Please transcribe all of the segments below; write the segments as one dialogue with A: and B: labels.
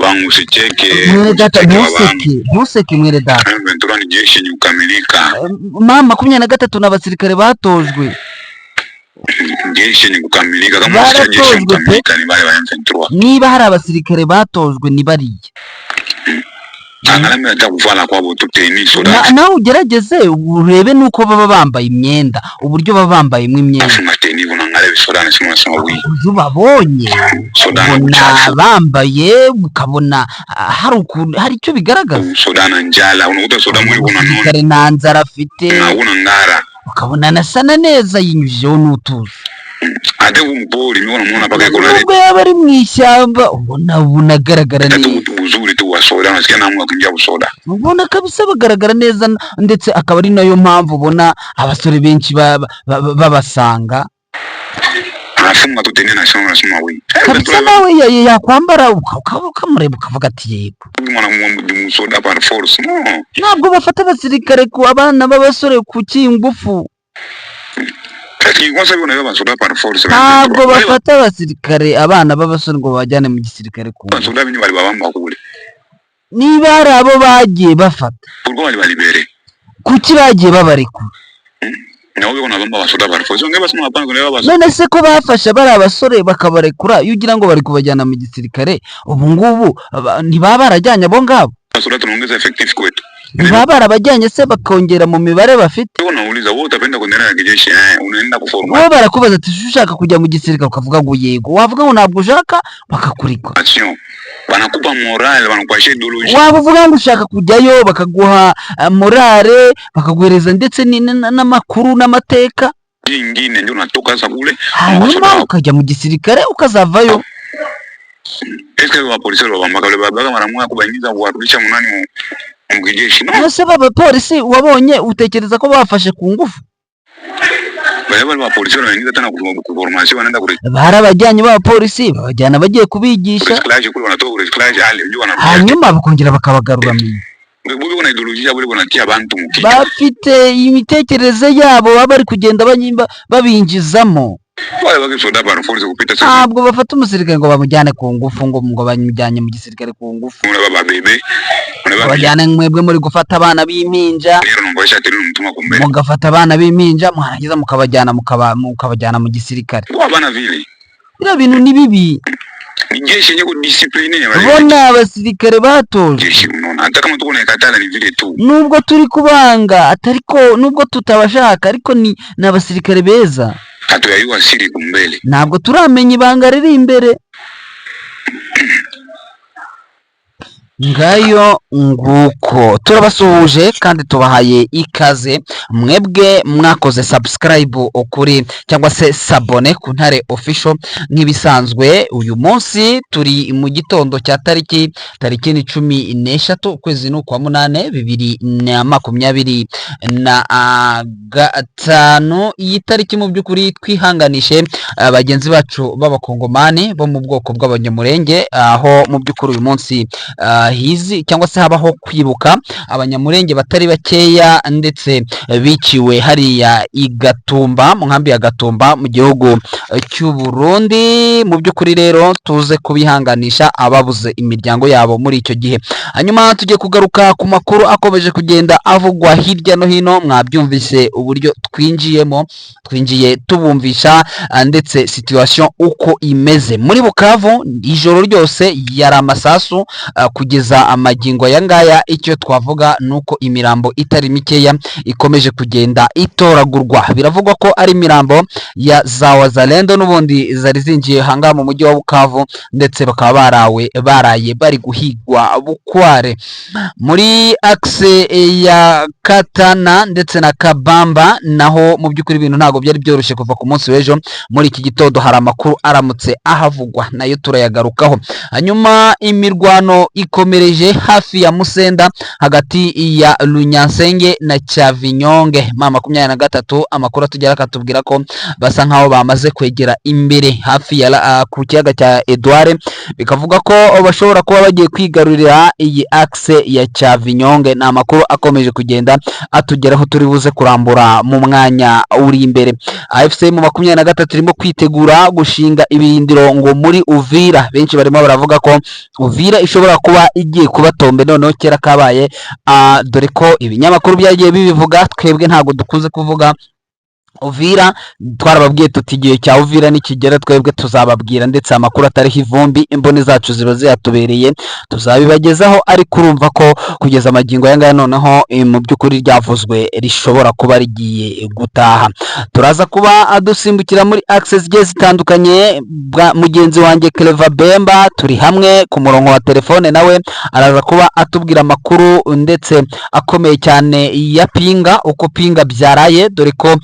A: wangu usicheke.
B: Mwere data ntuseke mwere data.
A: M23 ni jeshi yenye kukamilika.
B: Mama 23 n'abasirikare batojwe.
A: Jeshi yenye kukamilika kama sio jeshi yenye kukamilika ni bale ba M23.
B: Niba hari abasirikare batojwe ni bariye.
A: Angalamira atakuvala kwabo tuteni soda.
B: Na ugerageze urebe nuko baba bambaye imyenda, uburyo baba bambayemo imyenda.
A: Mateni bunangale bisoda nasimo wi.
B: Ubabonye. Soda bambaye ukabona hari icyo bigaragaza.
A: Soda na njala, unuta soda muri bunanone.
B: Kare na nzara afite.
A: Na unangara.
B: Ukabona nasana neza yinyujeho n'utuzi.
A: Ate umupoli niwo namona paka iko nale.
B: Ubwo yabari mwishyamba ubona agaragara neza.
A: Uzuri tu wa soda nasikia namwe kunjya busoda.
B: Ubona kabisa bagaragara neza ndetse akaba ari nayo mpamvu ubona abasore benshi babasanga.
A: Arafunga tutene na shamba nasoma wi.
B: Kabisa nawe yakwambara ukamureba ukavuga ati yego.
A: Mwana mu soda par force no.
B: Ntabwo bafata abasirikare ku abana b'abasore ku kingufu. Ntabwo bafata abasirikare abana b'abasore ngo bajyane mu gisirikare ku niba hari abo bagiye bafata kuki bagiye babarekura none se ko bafasha bari abasore bakabarekura iyo ugira ngo bari kubajyana mu gisirikare ubu ngubu ntibaba barajyanye abo ngabo baba barabajyanye se bakongera mu mibare bafite wowe barakubaza ati ushaka kujya mu gisirikare ukavuga ngo yego wavuga ngo ntabwo ushaka bakakurika
A: banakupa morale banakuashia ideology
B: waba uvuga ngo ushaka kujyayo bakaguha morale bakaguhereza ndetse n'amakuru n'amateka
A: ingine ndio natoka sasa kule
B: hanyuma ukajya mu gisirikare ukazavayo
A: eske wa polisi babamba babaga maramwa kubaingiza kuwarudisha munani mu kijeshi
B: no se baba polisi wabonye utekereza ko bafashe ku ngufu
A: ba polisi baingiza tena ku formation wanaenda kure
B: barabajyanye ba polisi babajyana bagiye kubigisha hanyuma bakongera bakabagarura bafite imitekerereze yabo baba bari kugenda babinjizamo ntabwo bafata umusirikare ngo bamujyane ku ngufu ngo bamujyanye mu gisirikare ku ngufu bajyane mwebwe muri gufata abana b'impinja mugafata abana b'impinja mwarangiza mukabajyana mu gisirikare biriya bintu ni bibi ubona abasirikare batoje nubwo turi kubanga atariko nubwo tutabashaka ariko ni abasirikare beza ntabwo turamenya ibanga riri imbere ngayo nguko turabasuhuje kandi tubahaye ikaze mwebwe mwakoze subscribe ukuri cyangwa se sabone ku Ntare Official nk'ibisanzwe uyu munsi turi mu gitondo cya tariki 13 ukwezi n'ukwa 8 2025 iyi tariki mu by'ukuri twihanganishe bagenzi bacu b'abakongomani bo mu bwoko bw'abanyamurenge aho mu by'ukuri uyu munsi hizi cyangwa se habaho kwibuka abanyamurenge batari bakeya ndetse biciwe hariya Igatumba mu nkambi ya Gatumba mu gihugu cy'u Burundi mu by'ukuri rero tuze kubihanganisha ababuze imiryango yabo muri icyo gihe hanyuma tujye kugaruka ku makuru akomeje kugenda avugwa hirya no hino mwabyumvise uburyo twinjiye tubumvisha ndetse situation uko imeze muri Bukavu ijoro ryose yari amasasu kugeza amagingo ya ngaya icyo twavuga nuko imirambo itari mikeya ikomeje kugenda itoragurwa biravugwa ko ari imirambo ya za wazalendo n'ubundi zari zinjiye hanga mu mujyi wa Bukavu ndetse bakaba baraye bari guhigwa bukware muri axe ya Katana ndetse na Kabamba naho mu by'ukuri ibintu ntago byari byoroshye kuva ku munsi w'ejo muri iki gitondo hari amakuru aramutse ahavugwa nayo turayagarukaho hanyuma imirwano bikomereje hafi ya Musenda hagati ya Runyansenge na Cyavinyonge. Mama 23 amakuru atugera akatubwira ko basa nkaho bamaze kwegera imbere hafi ya ku kiyaga cya Edouard, bikavuga ko bashobora kuba bagiye kwigarurira iyi axe ya Cyavinyonge. Na amakuru akomeje kugenda atugeraho turi buze kurambura mu mwanya uri imbere. AFC mu 23 irimo kwitegura gushinga ibirindiro ngo muri Uvira. Benshi barimo baravuga ko Uvira ishobora kuba igiye kubatombe noneho kera kabaye, dore ko ibinyamakuru byagiye bibivuga. Twebwe ntago dukunze kuvuga Uvira, twarababwiye tuti igihe cya Uvira nikigera twebwe tuzababwira, ndetse amakuru atariho ivumbi imboni zacu ziba ziyatubereye tuzabibagezaho. ariko urumva ko kugeza amagingo yangaya noneho mu by'ukuri ryavuzwe rishobora kuba rigiye gutaha. Turaza kuba adusimbukira muri access zigiye zitandukanye. Mugenzi wanjye Clever Bemba turi hamwe ku murongo wa telefone, nawe araza kuba atubwira amakuru ndetse akomeye cyane ya Pinga, uko Pinga byaraye, dore ko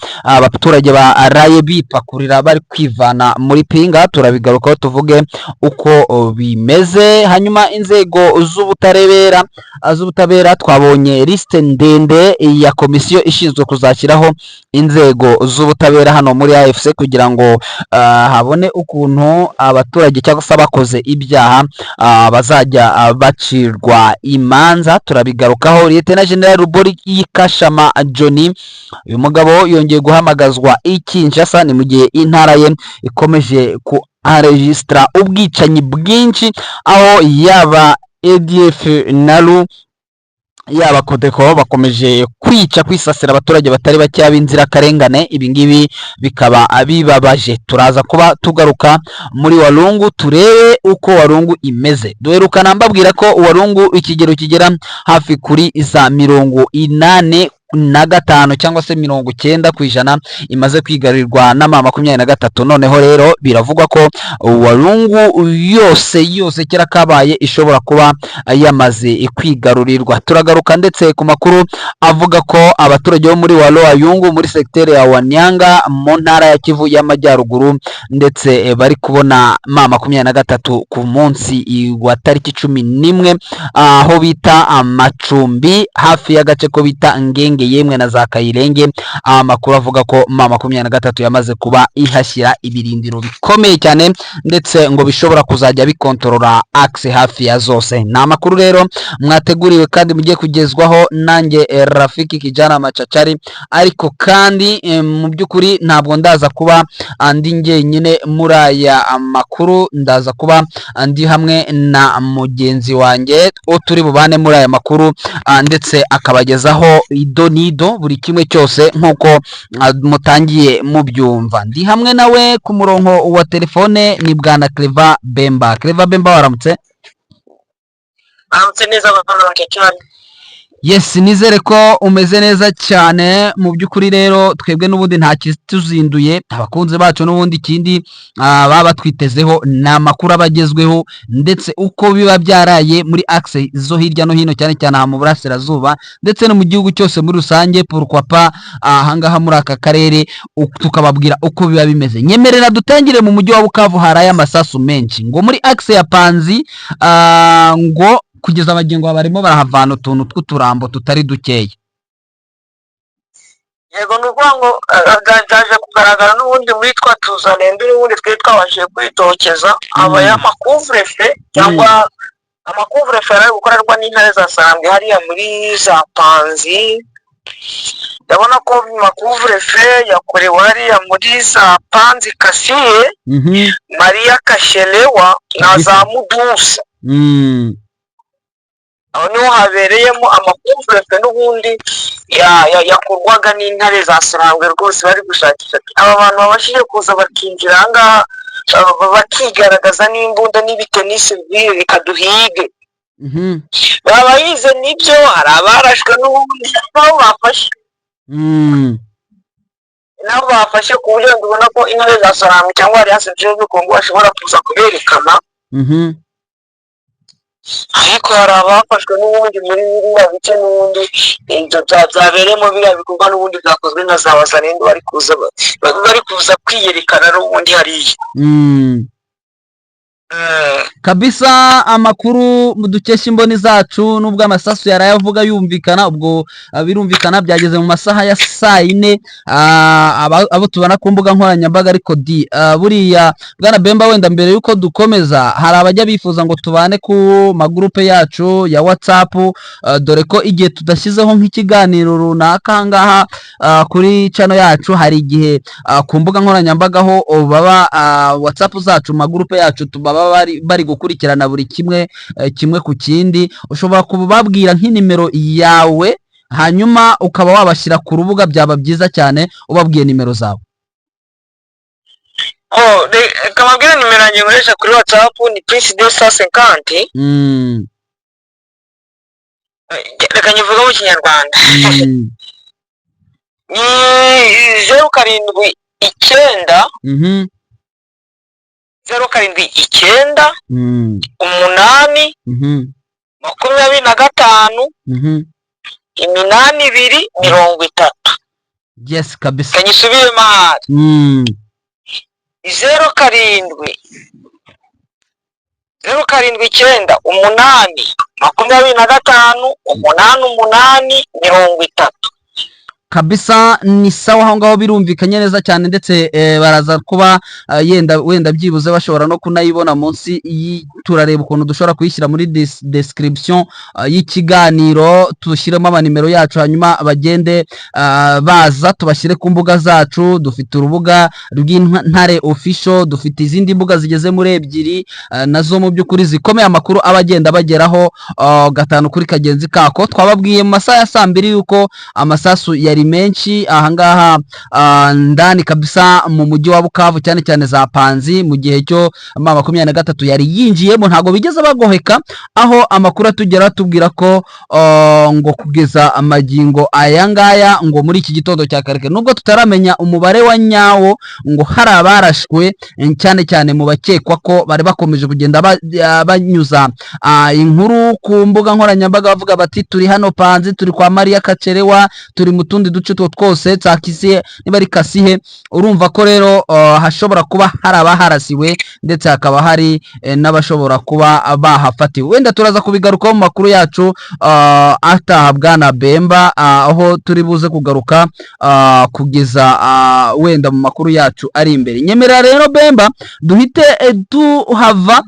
B: abaturage baraye bipakurira bari kwivana muri Pinga. Turabigarukaho tuvuge uko bimeze. Hanyuma inzego z'ubutabera twabonye liste ndende ya komisiyo ishinzwe kuzashyiraho inzego z'ubutabera hano muri AFC kugira ngo habone ukuntu abaturage cyangwa se abakoze ibyaha bazajya bacirwa imanza. Turabigarukaho. Lieutenant General Rubori Kashama Johnny, uyu mugabo yongeye guhamagazwa i Kinshasa, ni mu gihe intara ye ikomeje ku enregistra ubwicanyi bwinshi, aho yaba ADF nalu yaba Kodeko bakomeje kwisasira abaturage batari bake b'inzirakarengane. Ibi ngibi bikaba abibabaje. Turaza kuba tugaruka muri Walungu turebe uko Walungu imeze. Duherukana mbabwira ko Walungu ikigero kigera hafi kuri za 85 cyangwa se 90% imaze kwigarurirwa na mama 23. Noneho rero biravugwa ko Walungu yose kera kabaye ishobora kuba yamaze kwigarurirwa. Turagaruka ndetse ku makuru avuga ko abaturage bo muri Walungu muri secteur ya Wanyanga mu ntara ya Kivu y'Amajyaruguru ndetse bari kubona mama 23 ku munsi wa tariki 11 aho bita Amacumbi hafi y'agace ko bita Ngenge yemwe na za Kayirenge. Amakuru avuga ko mama 23 yamaze kuba ihashyira ibirindiro bikomeye cyane ndetse ngo bishobora kuzajya bikontorora axe hafi ya zose. Na makuru rero mwateguriwe kandi mugiye kugezwaho nanjye Rafiki Kijana Machachari, ariko kandi mu by'ukuri ntabwo ndaza kuba andi njyenyine muri aya makuru. Ndaza kuba andi hamwe na mugenzi wanjye turi bubane muri aya makuru ndetse akabagezaho idonido buri kimwe cyose nkuko mutangiye mubyumva. Ndi hamwe nawe ku murongo wa telefone ni bwana Clever Bemba. Clever Bemba, waramutse?
C: Aramutse neza abantu bakecane.
B: Yes, nizere ko umeze neza cyane. Mu by'ukuri rero twebwe n'ubundi nta kituzinduye, abakunze bacu n'ubundi kindi baba twitezeho na makuru abagezweho ndetse uko biba byaraye muri axe zo hirya no hino, cyane cyane mu burasirazuba ndetse no mu gihugu cyose muri rusange. Pourquoi pas ahangaha muri aka karere tukababwira uko biba bimeze. Nyemerera dutangire mu mujyi wa Bukavu haraye amasasu menshi ngo muri axe ya Panzi, ngo kugeza abagingo barimo barahavana utuntu tw'uturambo tutari dukeye.
C: Yego nuko ngo gaje kugaragara n'ubundi muri twa tuzanende n'ubundi twe twabashije kwitokeza abaya makuvrefe cyangwa amakuvrefe ari gukorerwa n'intare za Sarambwe hariya muri za Panzi. Ndabona ko makuvrefe yakorewe hariya muri za Panzi Kasiye, Maria Kashelewa na za Mudusa. Aho niho habereyemo amakuvrefe n'ubundi yakorwaga n'intare za Sarambwe rwose bari gushakisha aba bantu babashije kuza bakinjira ahangaha bakigaragaza n'imbunda n'ibitenisi bikaduhige. Baba yize nibyo, hari abarashwe n'ubundi nabo bafashe nabo bafashe ku buryo ndabona ko intare za Sarambwe cyangwa Alliance Jeune Congo bashobora kuza kuberekana. Ariko hari abafashwe n'ubundi muri biriya bice n'ubundi byabereyemo biriya bikorwa n'ubundi byakozwe na za Wazalendo bari kuza kwiyerekana n'ubundi hariya.
B: kabisa. Amakuru dukesha imboni zacu nubwo amasasu yarayavuga yumvikana, ubwo birumvikana byageze mu masaha ya saa 4 abo tubona ku mbuga nkoranyambaga. Ariko buriya Bwana Bemba, wenda mbere yuko dukomeza, hari abajya bifuza ngo tubane ku magrupe yacu ya WhatsApp, dore ko igihe tudashyizeho nk'ikiganiro runaka ahangaha kuri channel yacu, hari igihe ku mbuga nkoranyambaga ho baba WhatsApp zacu, magrupe yacu tubaba bari gukurikirana buri kimwe ku kindi. Ushobora kubabwira nk'inimero yawe, hanyuma ukaba wabashyira ku rubuga, byaba byiza cyane ubabwiye nimero zawe.
C: Kamabwira nimero yanjye nkoresha kuri WhatsApp ni +250. Reka nyivuga mu Kinyarwanda. Ni 079 079 8 25 82 30.
B: Yes kabisa.
C: Kanyisubire mahali. 079 8 25 88 30.
B: Kabisa ni sawa, aho ngaho birumvikanye neza cyane, ndetse baraza kuba wenda byibuze bashobora no kunayibona munsi. Turareba ukuntu dushobora kuyishyira muri description y'ikiganiro, tushyiremo amanimero yacu, hanyuma bagende baza tubashyire ku mbuga zacu. Dufite urubuga rw'Intare Official, dufite izindi mbuga zigeze muri 2 nazo mu by'ukuri zikomeye, amakuru abagenda bageraho gatanu kuri kagenzi kako. Twababwiye mu masaha ya saa 2 yuko amasasu yari menshi ahangaha ndani kabisa mu mujyi wa Bukavu, cyane cyane za Panzi, mu gihe cyo 23 yari yinjiyemo. Ntago bigeze bagoheka, aho amakuru atugera tubwira ko ngo kugeza amagingo ayangaya, ngo muri iki gitondo cya kareke, nubwo tutaramenya umubare wa nyawo, ngo hari abarashwe, cyane cyane mu bakekwa ko bari bakomeje kugenda banyuza inkuru ku mbuga nkoranyambaga, bavuga bati turi hano Panzi, turi kwa Maria Kacerewa, turi mu tundi duce twose Tsakisiye, niba ari Kasihe. Urumva ko rero hashobora kuba hari abaharasiwe, ndetse hakaba hari n'abashobora kuba bahafatiwe. Wenda turaza kubigarukaho mu makuru yacu ataha Bwana Bemba, aho turi buze kugaruka kugeza wenda mu makuru yacu ari imbere. Nyemerera rero Bemba duhite tuhava,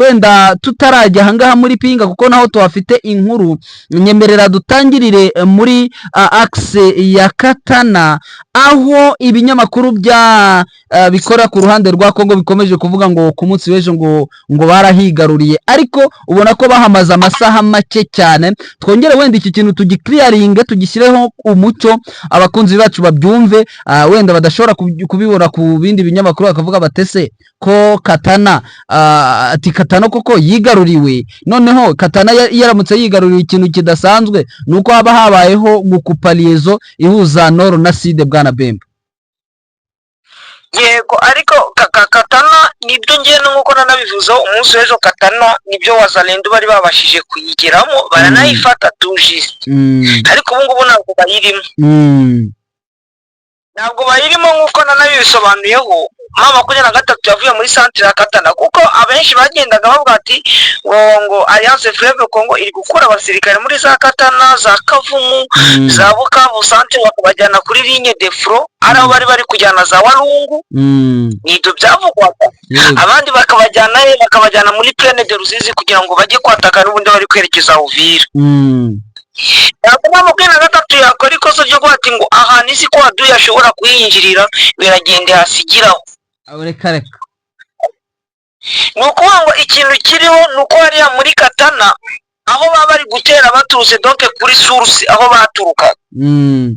B: wenda tutarajya ahangaha muri Pinga, kuko naho tuhafite inkuru. Nyemerera dutangirire muri axe ya Katana, aho ibinyamakuru bya bikora ku ruhande rwa Kongo bikomeje kuvuga ngo ku munsi w'ejo ngo barahigaruriye, ariko ubona ko bahamaze amasaha make cyane. Twongere wenda iki kintu tugiclearinge, tugishyireho umucyo, abakunzi bacu babyumve, wenda badashobora kubibona ku bindi binyamakuru bakavuga batese ko Katana ati Katana koko yigaruriwe. Noneho Katana yaramutse yigaruriye, ikintu kidasanzwe nuko haba habayeho gukupa liaison ihuza Nord na Sud. Bwana Bemba,
C: yego, ariko Katana nibyo ngiye nkuko nanabivuze umunsi w'ejo, Katana nibyo Wazalendo bari babashije kuyigeramo, baranayifata tujiste, ariko ubu ngubu ntabwo bayirimo. Ntabwo bayirimo nkuko nanabisobanuyeho. 23 yavuye muri centre ya Katana, kuko abenshi bagendaga bavuga ati ngo Alliance Fleuve Congo iri gukura abasirikare muri za Katana, za Kavumu, za Bukavu centre, bakabajyana kuri ligne de front, ari bari kujyana za Walungu. Nibyo byavugwaga. Abandi bakabajyana muri Plaine de Ruzizi kugira ngo bajye kwataka, n'ubundi bari kwerekeza Uvira. Ntabwo 23 yakora ikosa ryo kwati ngo ahantu isi ko aduye ashobora kuyinjirira, biragende hasigiraho.
B: Reka
C: nukuvuga ngo ikintu kiriho nuko hariya muri Katana aho baba bari gutera baturutse donc kuri source aho baturuka. 23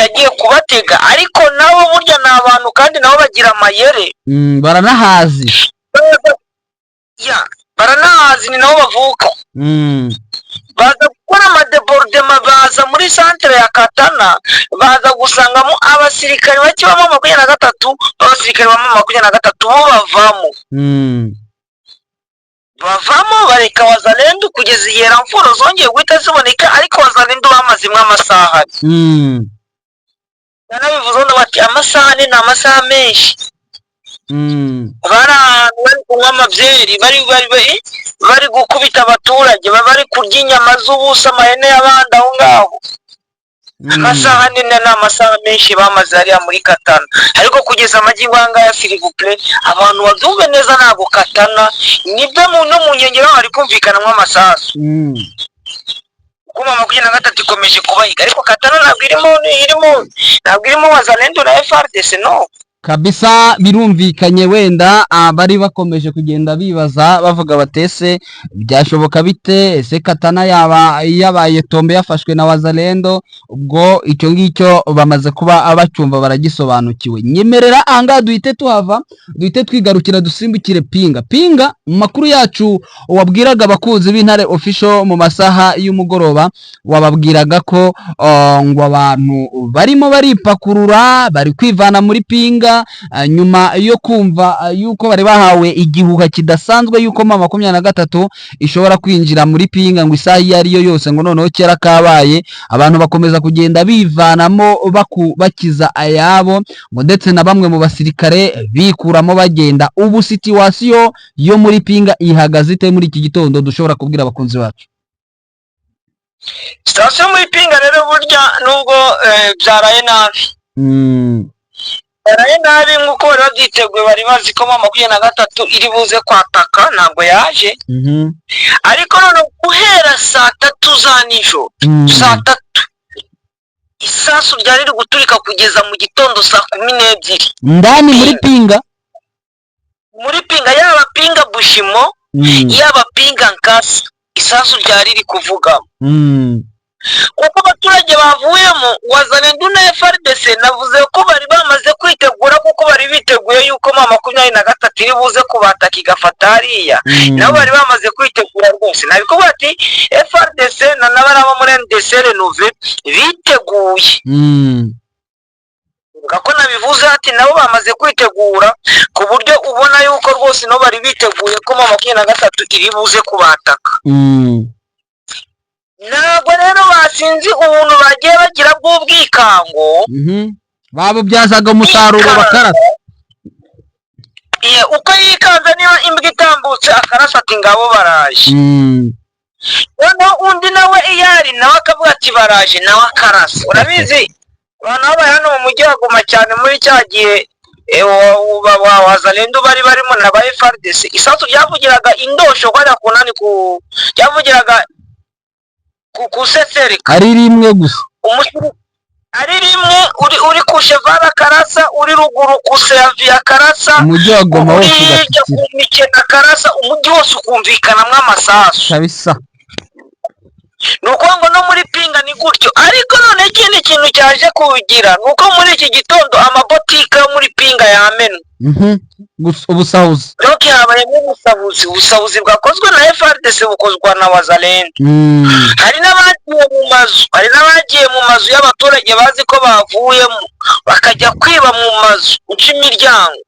C: yagiye kubatega, ariko nabo burya ni abantu kandi nabo bagira amayere,
B: baranahazi.
C: Baranahazi, ni nabo bavuka. Baza gukora amadebordema, baza muri centre ya Katana, baza gusangamo abasirikare bake ba 23, abasirikare ba 23 bo bavamo bareka Wazalendo kugeza igihe ramforo zongeye guhita ziboneka, ariko Wazalendo bamazimwe amasaha. Nanabivuze ngo bati amasaha ni amasaha menshi. Barahantu bari kunywa amabyeri bari gukubita abaturage bari kurya inyama z'ubusa amahene y'abandi aho ngaho amasaha nene n'amasaha menshi bamaze hariya muri Katana ariko kugeza amagingo ngaya s'il-vous-plaît abantu babyumve neza ntabwo Katana nibyo no mu nkengero hari kumvikanamo amasasu kuma 23 ikomeje kubahiga ariko Katana ntabwo irimo Wazalendo na FARDC no
B: kabisa. Birumvikanye wenda bari bakomeje kugenda bibaza bavuga batese byashoboka bite, ese Katana yabaye tombe yafashwe na Wazalendo, ubwo icyo ngicyo bamaze kuba abacyumva baragisobanukiwe. Nyemerera anga duhite twigarukira dusimbukire Pinga mu makuru yacu wabwiraga abakunzi b'Intare Official mu masaha y'umugoroba, wababwiraga ko ngo abantu barimo baripakurura bari kwivana muri Pinga nyuma yo kumva yuko bari bahawe igihuha kidasanzwe yuko mama 23 ishobora kwinjira muri Pinga ngo isaha iyo ariyo yose, ngo noneho kera kabaye abantu bakomeza kugenda bivanamo bakiza ayabo, ngo ndetse na bamwe mu basirikare bikuramo bagenda. Ubu situation yo muri Pinga ihagaze ite muri iki gitondo dushobora kubwira abakunzi bacu?
C: Station muri Pinga rero burya nubwo byaraye nabi baraye nabi nk'uko bari babyiteguye, bari bazi ko mama 23 iri buze kwataka, ntabwo yaje ariko none guhera saa 3 za nijoro saa 3 isasu ryari riri guturika kugeza mu gitondo saa 12
B: ndani muri Pinga yaba Pinga Bushimo yaba Pinga Nkasi, isasu ryari riri kuvuga kuko abaturage bavuyemo Wazalendo na FARDC navuze ko bari bamaze kwitegura kuko bari biteguye yuko mama 23 iri buze kubataka igafata hariya, nabo bari bamaze kwitegura rwose. Nabiko bati FARDC na nabaraba muri NDC Renouve biteguye ngako nabivuze ati nabo bamaze kwitegura ku buryo ubona yuko rwose no bari biteguye ko mama 23 iri buze kubataka. Ntabwo rero basinzi ubuntu bagiye bagira bw'ubwikango babo byazaga umusaruro bakarasa
C: uko yikanze niyo imbwa itambutse akarasa ati ngabo baraje, noneho undi nawe iyari nawe akavuga ati baraje nawe akarasa. Urabizi abantu baba hano mu mujyi wa Goma cyane muri cya gihe Wazalendo bari barimo na ba FARDC, isasu ryavugiraga indosho kwara kunani ryavugiraga kusesereka
B: ari rimwe gusa,
C: ari rimwe uri kushevara karasa, uri ruguru kuseavia karasa,
B: umujyi wa Goma wose
C: ugakina karasa, umujyi wose ukumvikana mw'amasasu
B: kabisa.
C: nuko ngo no muri Pinga ni gutyo. Ariko none ikindi kintu cyaje kugira nuko muri iki gitondo amabotike yo muri Pinga yamena
B: ubusahuzi,
C: donc habayemo ubusahuzi bwakozwe na FARDC bukozwa na Wazalendo. Hari n'abagiye mu mazu y'abaturage bazi ko bavuyemo bakajya kwiba mu mazu uca imiryango.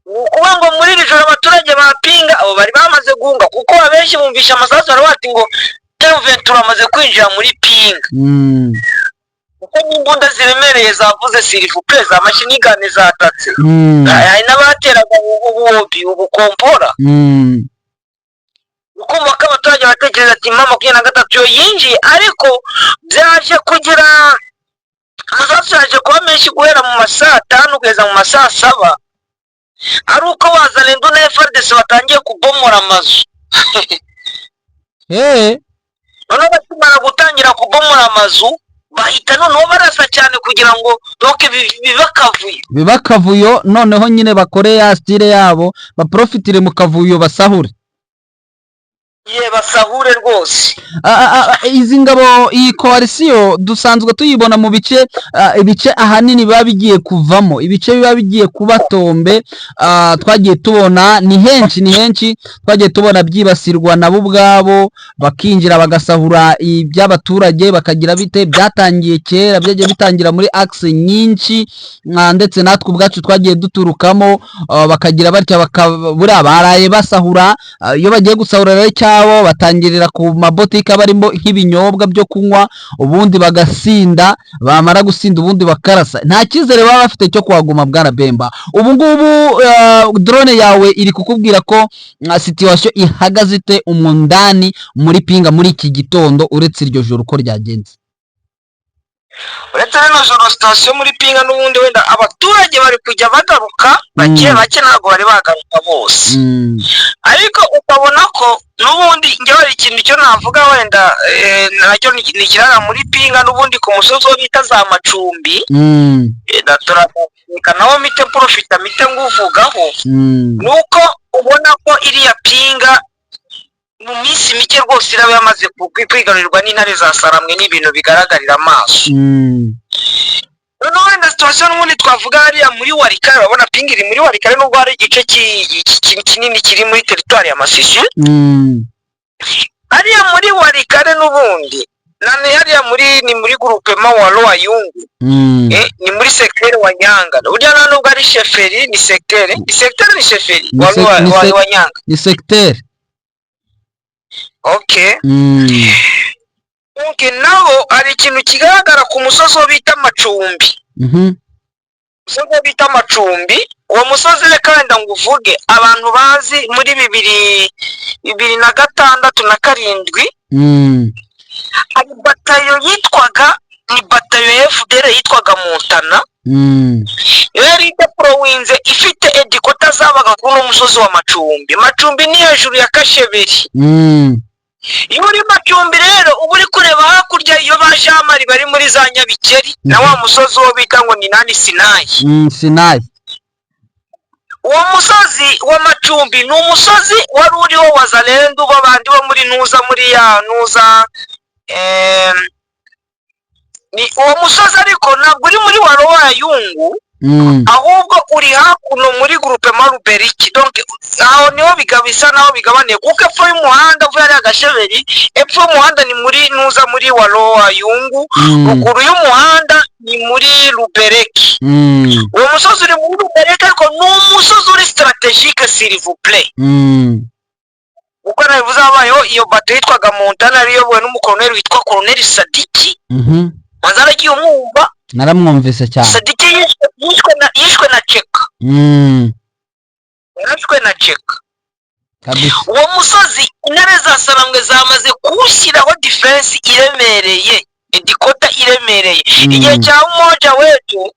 C: Ukuba ngo muri iri joro abaturage ba Pinga abo bari bamaze guhunga kuko abenshi bumvisha amasasu bati ngo M23 amaze kwinjira muri Pinga kuko n'imbunda ziremereye zavuze s'il-vous-plaît za mashinigane zatatse. Hari n'abateraga ubukompora ukumva ko abaturage batekereza ati mama 23 yo yinjiye, ariko byaje kugira amasasu yaje kuba menshi guhera mu masaha 5 kugeza mu masaha 7 ari uko Wazalendo na FARDC batangiye kubomora amazu. None bakimara gutangira kubomora amazu bahita noneho barasa cyane kugira ngo doke biba kavuyo
B: noneho nyine bakore ya style yabo baprofitire mu kavuyo basahure.
C: Basahure rwose.
B: Izi ngabo iyi coalition dusanzwe tuyibona mu ibice ahanini biba bigiye kuvamo, ibice biba bigiye kuba tombe. Twagiye tubona ni henshi twagiye tubona byibasirwa nabo ubwabo bakinjira bagasahura iby'abaturage bakagira bite. Byatangiye kera, byagiye bitangira muri axe nyinshi, ndetse natwe ubwacu twagiye duturukamo bakagira batya bakabura baraye basahura. Iyo bagiye gusahura rero ngabo batangirira ku mabotike barimo nk'ibinyobwa byo kunywa, ubundi bagasinda, bamara gusinda ubundi bakarasa. Nta cyizere baba bafite cyo kuhaguma Bwana Bemba. Ubu ngubu drone yawe iri kukubwira ko situation ihagaze ite umundani muri Pinga muri iki gitondo, uretse iryo joro uko ryagenze?
C: uretse rino joro sitasiyo muri Pinga n'ubundi wenda abaturage bari kujya bagaruka bake ntabwo bari bagaruka bose, ariko ukabona ko n'ubundi njye hari ikintu cyo navuga wenda nacyo ni kirara muri Pinga n'ubundi ku musozi wo bita za Macumbi, turanika nawo mite profita mite nguvugaho, nuko ubona ko iriya Pinga mu minsi mike rwose iraba yamaze kwigarurirwa n'intare za Saramwe n'ibintu bigaragarira amaso. Noneho wenda situation n'ubundi twavuga hariya muri Warikare, urabona Pinga iri muri Warikare nubwo hari igice kinini kiri muri teritwari ya Masisi. Hariya muri Warikare n'ubundi nane hariya ni muri groupement wa Loayungu, ni muri secteur wa Nyanga. Urya nubwo ari sheferi ni secteur ni sheferi wa Nyanga
B: ni secteur.
C: Okay. Okay, naho hari ikintu kigaragara ku musozi wo bita Macumbi. Musozi wo bita Macumbi, uwo musozi reka wenda nguvuge abantu bazi muri 2006 na 7 hari batayo yitwaga ni batayo FDR yitwaga Montana. Yari ite province ifite edikota zabaga kuri uwo musozi wa Macumbi. Macumbi ni hejuru ya Kasheberi. Iyo uri Macumbi rero uba uri kureba hakurya iyo bajamari bari muri za Nyabikeri na wa musozi wo bita ngo ni nani Sinayi.
B: Sinayi.
C: Uwo musozi wa Macumbi ni umusozi wari uriho Wazalendo babandi bo muri Nuza ni uwo musozi ariko ntabwo uri muri Loayungu, ahubwo uri hakuno muri groupement Ruberiki. Donc aho niho bigabisa naho bigabane kuko epfo y'umuhanda uvuye ari Agasheberi, epfo y'umuhanda ni muri Nuza muri Loayungu, ruguru y'umuhanda ni muri Ruberiki. Uwo musozi uri muri Ruberiki ariko ni umusozi uri strategique s'il vous plaît. Uko nabivuze abayeho iyo bato yitwaga Montana ariyobowe n'umukoloneli witwa Colonel Sadiki. Manzara giye umwumva
B: naramwumvise cyane.
C: Sadiki yishwe na Cheka. Yarashwe na Cheka
B: kabisa.
C: Uwo musozi intare za Saramwe zamaze kuwushyiraho defense iremereye, edikota iremereye. Igihe cya umoja wetu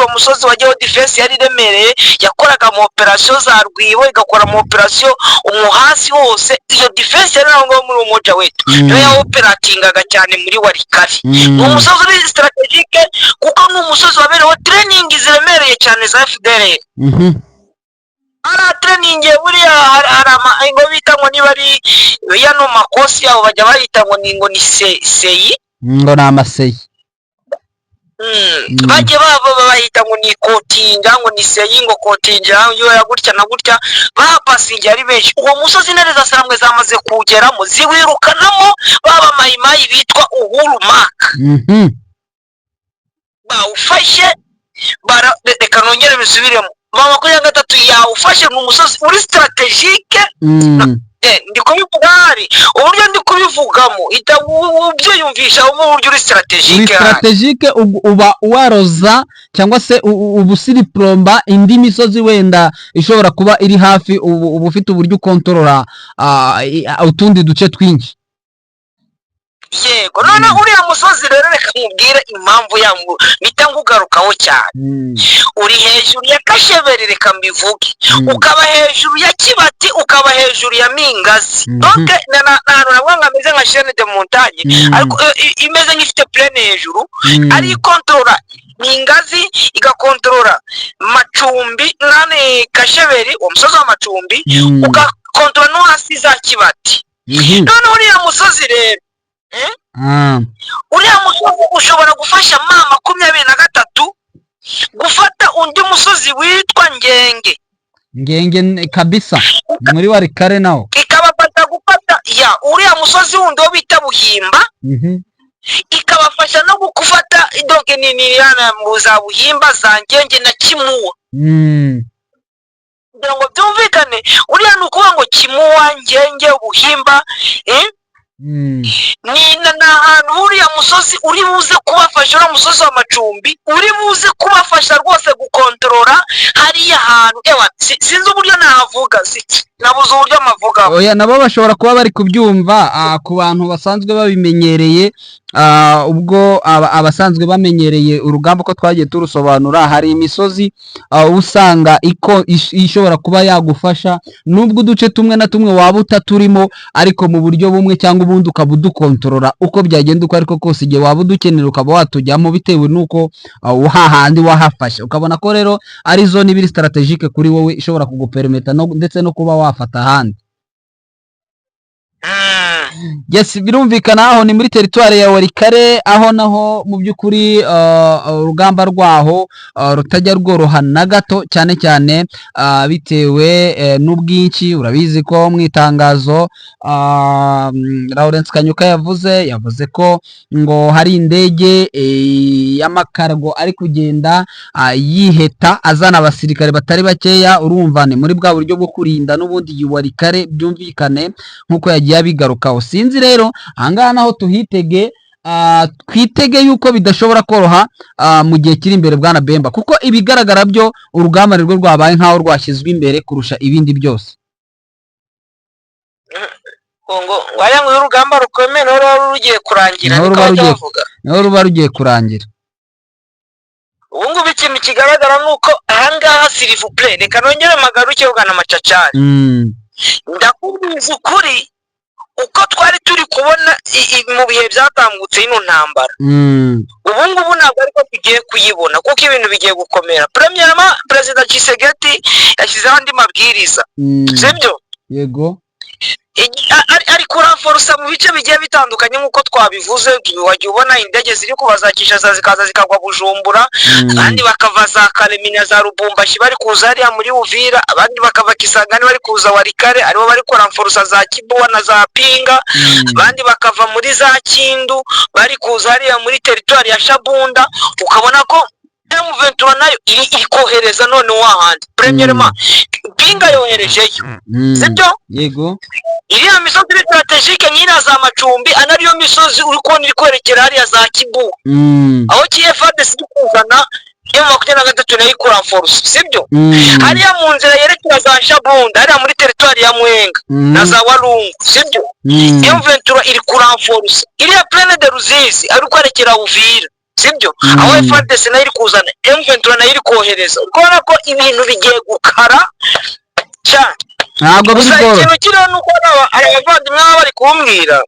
C: uwo musozi wajyaho defense yari iremereye, yakoraga mu operation za Rwibo, igakora mu operation umuhasi hose. Iyo defense yari naho muri umoja wetu niyo ya operatingaga cyane muri Warikare. Ni umusozi uri strategique kuko ni umusozi wabereho training ziremereye cyane za FDR. Ara training buriya hari ngo bita ngo niba ari yano makosi yabo bajya bayita ngo ni seyi,
B: ngo na amaseyi.
C: Bajye bahita ngo ni kotinga, ngo ni seyi, ngo kotinga yo yagutya na gutya, bapasingi ari benshi. Uwo musozi intare za Saramwe zamaze kugeramo ziwirukanamo baba mayimayi bitwa Uhuru Mark. Bawufashe reka nongere bisubiremo. Mama kuri 3 yawufashe mu musozi uri strategique. Ndi kubivuga hari uburyo ndi kubivugamo ubyiyumvisha uburyo uri strategique
B: uba waroza cyangwa se ubusiriplomba indi misozi wenda ishobora kuba iri hafi, ubu ufite uburyo kontrola utundi duce twinshi.
C: Yego, none uriya musozi rero reka nkubwire impamvu yangu nitanga ugarukaho cyane. Uri hejuru ya Kasheberi reka mbivuge, ukaba hejuru ya Kibati, ukaba hejuru ya Mingazi. Donc nahantu nabwo ameze nka chaîne de montagne, ariko imeze nk'ifite plaine hejuru, ari kontrola Mingazi igakontrola Macumbi nane Kasheberi, uwo musozi wa Macumbi ugakontrola no hasi za Kibati. None uriya musozi rero uriya musozi ushobora gufasha mama 23 gufata undi musozi witwa Ngenge
B: kabisa muri Warikare nawo,
C: ikabafata gufata uriya musozi wundi wo bita Buhimba, ikabafasha no gufata donc ni yana muza Buhimba za Ngenge na Kimuwa. Kugira ngo byumvikane cyane uriya ni ukuvuga ngo Kimuwa, Ngenge, Buhimba ni ahantu huriya musozi uri buze kubafasha, uriya musozi w'Amacumbi uri buze kubafasha rwose gukontorora hariya hantu. Sinzi uburyo nahavuga, nabuze uburyo amavuga.
B: Oya, nabo bashobora kuba bari kubyumva ku bantu basanzwe babimenyereye. Ubwo abasanzwe bamenyereye urugamba uko twagiye turusobanura, hari imisozi usanga ishobora kuba yagufasha, nubwo uduce tumwe na tumwe waba utaturimo, ariko mu buryo bumwe cyangwa ubundi ukaba udukontorora uko byagenda uko ariko kose, igihe waba udukenera ukaba watujyamo bitewe n'uko hahandi wahafashe. Ukabona ko rero ari zone ibiri strategique kuri wowe, ishobora kugupermeta ndetse no kuba wafata ahandi. Yes, birumvikana aho ni muri teritwari ya Walikale, aho naho mu by'ukuri urugamba rwaho rutajya rworoha na gato, cyane cyane bitewe n'ubwinshi. Urabizi ko mu itangazo Lawrence Kanyuka yavuze ko ngo hari indege y'amakargo ari kugenda yiheta azana abasirikare batari bakeya. Urumva ni muri bwa buryo bwo kurinda n'ubundi Walikale, byumvikane nk'uko yagiye abigarukaho. Sinzi rero ahangaha naho tuhitege, twitege yuko bidashobora koroha mu gihe kiri imbere bwana Bemba, kuko ibigaragara byo urugamba rwo rwabaye nkaho rwashyizwe imbere kurusha ibindi byose.
C: Waya ngo urugamba rukomeye no rugiye kurangira,
B: no ruba rugiye kurangira.
C: Ubu ngubu ikintu kigaragara nuko ahangaha s'il vous plaît, reka nongere magaruke ugana Macacari. Ndakubwiza ukuri uko twari turi kubona mu bihe byatambutse ino ntambara, ubu ngubu ntabwo ariko tugiye kuyibona, kuko ibintu bigiye gukomera. Premièrement, Perezida Tshisekedi yashyizeho andi mabwiriza, sibyo?
B: Yego.
C: Ari kuranforusa mu bice bigiye bitandukanye nk'uko twabivuze. Wagiye ubona indege ziri kuva za Kinshasa zikaza zikagwa Bujumbura, abandi bakava za Kalemie za Lubumbashi bari kuza hariya muri Uvira, abandi bakava Kisangani bari kuza Walikale, aribo bari kuranforusa za Kibuwa na za Pinga, abandi bakava muri za Kindu bari kuza hariya muri teritwari ya Shabunda. Ukabona ko M23 nayo iri kohereza none wahandi. Premièrement, Pinga yoherejeyo, sibyo?
B: Yego.
C: Iriya misozi iri strategique nyina za Macumbi, anariyo misozi uri kubona iri kwerekera hariya za Kibu, aho KFARDC iri kuzana M23 nayo kuranforce, sibyo? Hariya mu nzira yerekera za Shabunda, hariya muri teritwari ya Mwenga na za Walungu, sibyo? M23 iri kuranforce. Iriya Plaine de Ruzizi ari kwerekera Uvira, sibyo? Aho FARDC nayo iri kuzana, M23 nayo iri kohereza. Ukabona ko ibintu bigiye gukara cyane.
B: Ntabwo bigora.
C: Ikintu kiriho nuko abavandimwe bari kumbwira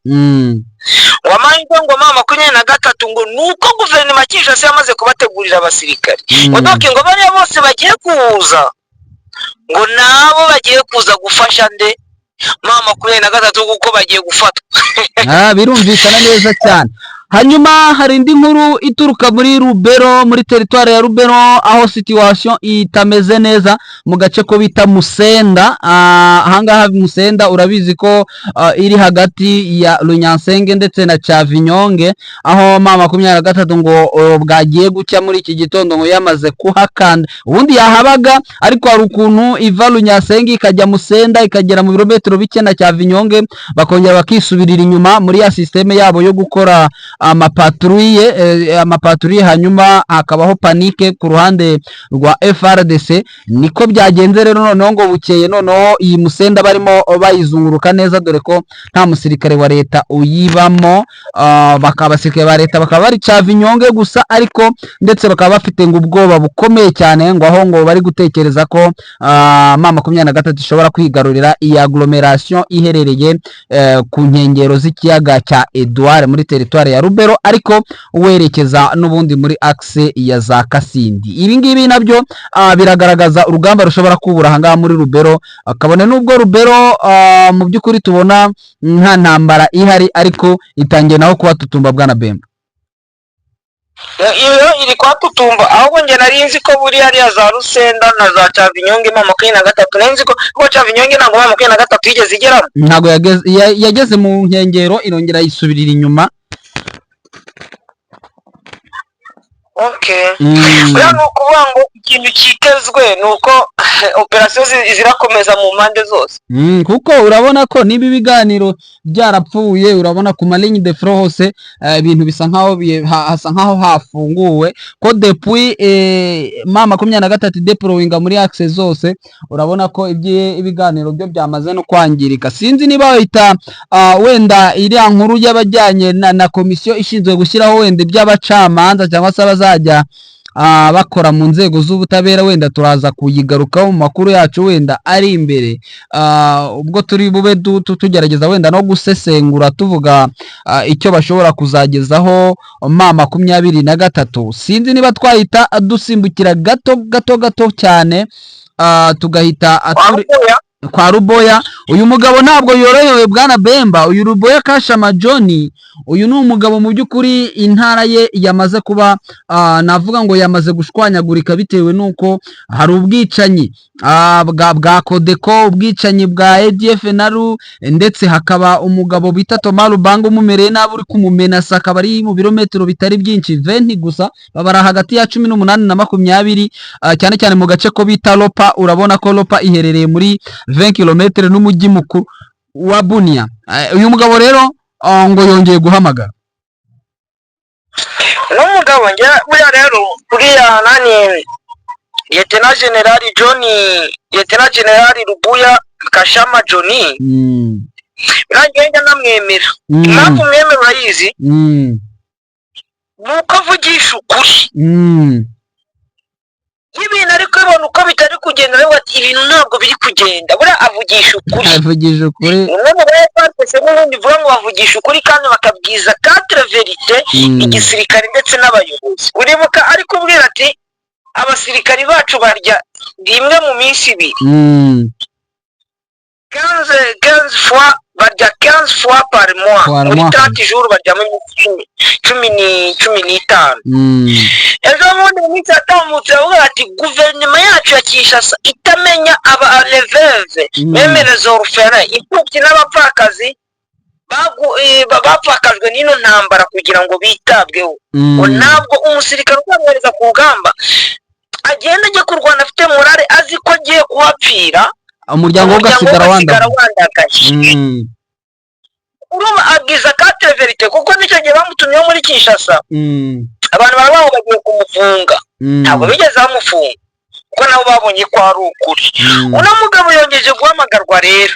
C: wamahirwe ngo mama 23 ngo nuko guverinoma Kinshasa yamaze kubategurira abasirikare ngo doke ngo bariya bose bagiye kuza, ngo nabo bagiye kuza gufasha nde mama 23 kuko bagiye gufatwa.
B: Birumvikana neza cyane. Hanyuma hari indi nkuru ituruka muri Rubero, muri teritwari ya Rubero, aho situation itameze neza mu gace ko bita Musenda. Ahangaha Musenda urabizi ko iri hagati ya Runyansenge ndetse na Chavinyonge, aho mama 23 ngo bwagiye gucya muri iki gitondo ngo yamaze kuhakanda. Ubundi yahabaga, ariko hari ukuntu iva Runyansenge ikajya Musenda ikagera mu birometero bike na Chavinyonge, bakongera bakisubirira inyuma muri ya systeme yabo yo gukora amapatrouille, hanyuma hakabaho panike ku ruhande rwa FRDC. Niko byagenze rero, noneho ngo bukeye noneho iyi Musenda barimo bayizunguruka neza, dore ko nta musirikare wa leta uyibamo. Abasirikare ba leta bakaba bari Chavinyonge gusa, ariko ndetse bakaba bafite ngo ubwoba bukomeye cyane, ngo aho ngo bari gutekereza ko mama 23 ishobora kwigarurira iyi agglomeration iherereye ku nkengero z'ikiyaga cya Edouard muri teritwari ya Rubero, ariko werekeza n'ubundi muri axe ya za Kasindi. Ibi ngibi nabyo biragaragaza urugamba rushobora kubura ahangaha muri Rubero. Akabone nubwo Rubero mu by'ukuri tubona nta ntambara ihari, ariko itangiye naho kuba tutumba bwana Bemba.
C: Iyo iri kwa tutumba, ahubwo nge narinzi ko buri hariya za Rusenda na za Chavinyonge mama 23, narinzi ko Chavinyonge ntabwo mama 23 yigeze igera,
B: ntabwo yageze mu nkengero, irongera yisubirira inyuma.
C: okay buriya ni ukuvuga ngo ikintu kitezwe ni uko operasiyo zirakomeza mu mpande zose
B: kuko urabona ko niba ibiganiro byarapfuye urabona ku maligne de front hose ibintu bisa nkaho hasa nkaho hafunguwe ko depuis M23 deployinga muri axe zose urabona ko ibiganiro byo byamaze no kwangirika. Sinzi niba wita wenda iriya nkuru y'abajyanye na komisiyo ishinzwe gushyiraho wenda iby'abacamanza cyangwa se abazajya bakora mu nzego z'ubutabera, wenda turaza kuyigarukaho mu makuru yacu wenda ari imbere, ubwo turi bube tugerageza wenda no gusesengura tuvuga icyo bashobora kuzagezaho M23. Sinzi niba twahita dusimbukira gato cyane tugahita kwa Ruboya. Uyu mugabo ntabwo yorohewe bwana Bemba, uyu Ruboya Kashama John, uyu ni umugabo mu by'ukuri intara ye yamaze kuba navuga ngo yamaze gushwanyagurika bitewe nuko hari ubwicanyi bwa Kodeko, ubwicanyi bwa ADF naru, ndetse hakaba umugabo bita Thomas Lubanga umumereye nabi uri kumumenasa, akaba ari mu birometero bitari byinshi 20 gusa, babara hagati ya 18 na 20 cyane cyane mu gace ko bita Lopa. Urabona ko Lopa iherereye muri 20 km n'umujyi mukuru wa Bunia. Uyu mugabo rero ngo yongeye guhamagara
C: n'umugabo buriya rero uriya nani Lieutenant General Ruboya Kashama John birangiye namwemera. Impamvu mwemera urayizi? Nuko avugisha ukuri ibintu ariko ibona uko bitari kugenda, rero ati ibintu ntabwo biri kugenda, buriya avugisha ukuri. Umwe mu bayepatese n'ubundi vuga ngo bavugisha ukuri kandi bakabwiza quatre verite igisirikare ndetse n'abayobozi. Uribuka ari kubwira ati abasirikari bacu barya rimwe mu minsi ibiri 15 fois, barya 15 fois par mois, muri 30 jours baryamo 15. Ejo bundi mu minsi yatambutse avuga ati guverinoma yacu ya Kinshasa itamenya abaveve bemereza orufera imfubyi n'abapfakazi bapfakajwe n'ino ntambara kugira ngo bitabweho. Ntabwo umusirikare ukamwereza ku rugamba agenda ajya kurwana afite morale azi ko agiye kuhapfira, umuryango ugasigara wandagaye. Urumva abwiza quatre verite, kuko nicyo gihe bamutumyeho muri Kinshasa abantu barabaho bagiye kumufunga, ntabwo bigeze bamufunga kuko nabo babonye ko ari ukuri. Uno mugabo yongeje guhamagarwa rero,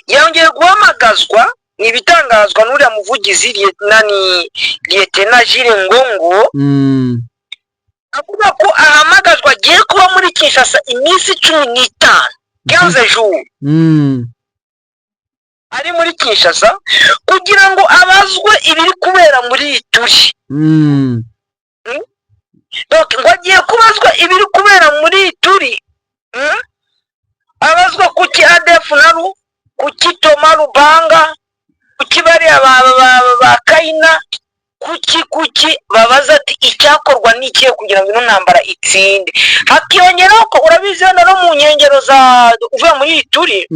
C: yongeye guhamagazwa ni ibitangazwa n'uriya muvugizi Lieutenant Jules Ngongo, avuga ko ahamagazwa agiye kuba muri Kinshasa iminsi 15 jours ari muri Kinshasa kugira ngo abazwe ibiri kubera muri Ituri. Donc ngo agiye kubazwa ibiri kubera muri Ituri, abazwa kuki ADF naru, kuki Thomas Lubanga, kuki bari ba Kaina, kuki babaza ati icyakorwa n'ikiye kugira ngo ino ntambara itsinde. Hakiyongeraho ko urabizi no mu nkengero za uvuye muri Ituri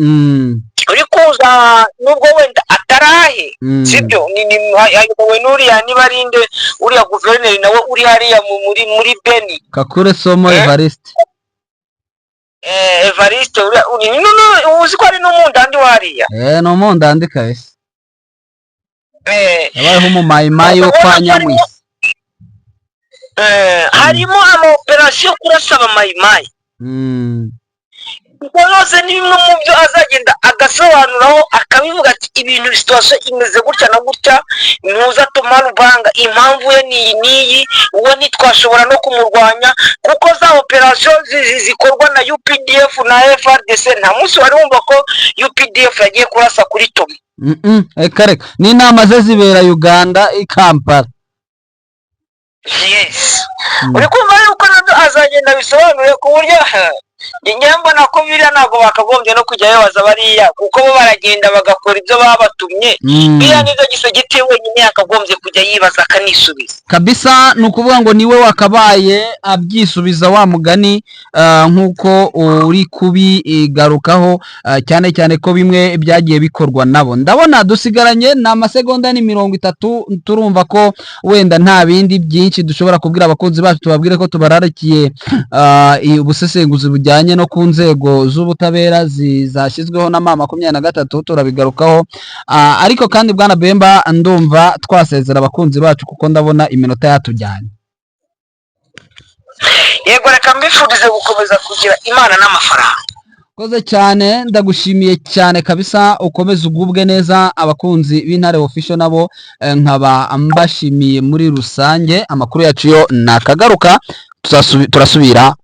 C: uri kuza nubwo wenda atarahe, sibyo ayobowe n'uriya Nibarinde, uriya guverineri nawe uri hariya muri Beni
B: Kakure Somo Evariste
C: uzi ko ari n'umundandi wariya
B: no mundandi kahise yabayeho umumayimayi wo kwa Nyamwisi.
C: Harimo amaoperasiyo kurasa abamayimayi. Ubwo yose ni bimwe mu byo azagenda agasobanuraho akabivuga ati ibintu situation imeze gutya na gutya, ntuza Thomas Lubanga impamvu ye niyi uwo ntitwashobora no kumurwanya kuko za operasiyo zikorwa na UPDF na FARDC. Nta munsi wari wumva ko UPDF yagiye kurasa kuri Toma.
B: Kareka ni inama ze zibera Uganda i Kampala.
C: Yes. Uri kumva yuko nabyo azagenda bisobanure ku buryo njye mbona ko biriya ntabwo bakagombye no kujya babaza bariya kuko bo baragenda bagakora ibyo babatumye biriya nizo gisegiti wenyine yakagombye kujya yibaza akanisubiza
B: kabisa. Ni ukuvuga ngo niwe wakabaye abyisubiza wa mugani nk'uko uri kubigarukaho cyane cyane ko bimwe byagiye bikorwa nabo. Ndabona dusigaranye ni amasegonda ni 30, turumva ko wenda nta bindi byinshi dushobora kubwira abakunzi bacu, tubabwire ko tubararikiye ubusesenguzi bujyanye no ku nzego z'ubutabera zashyizweho na M23, turabigarukaho ariko kandi bwana Bemba ndumva twasezera abakunzi bacu kuko ndabona iminota yatujyanye.
C: Yego, reka mbifurize gukomeza kugira Imana n'amafaranga.
B: Koze cyane, ndagushimiye cyane kabisa, ukomeze ugubwe neza. Abakunzi b'Intare Official nabo nkaba mbashimiye muri rusange. Amakuru yacu yo nakagaruka, turasubira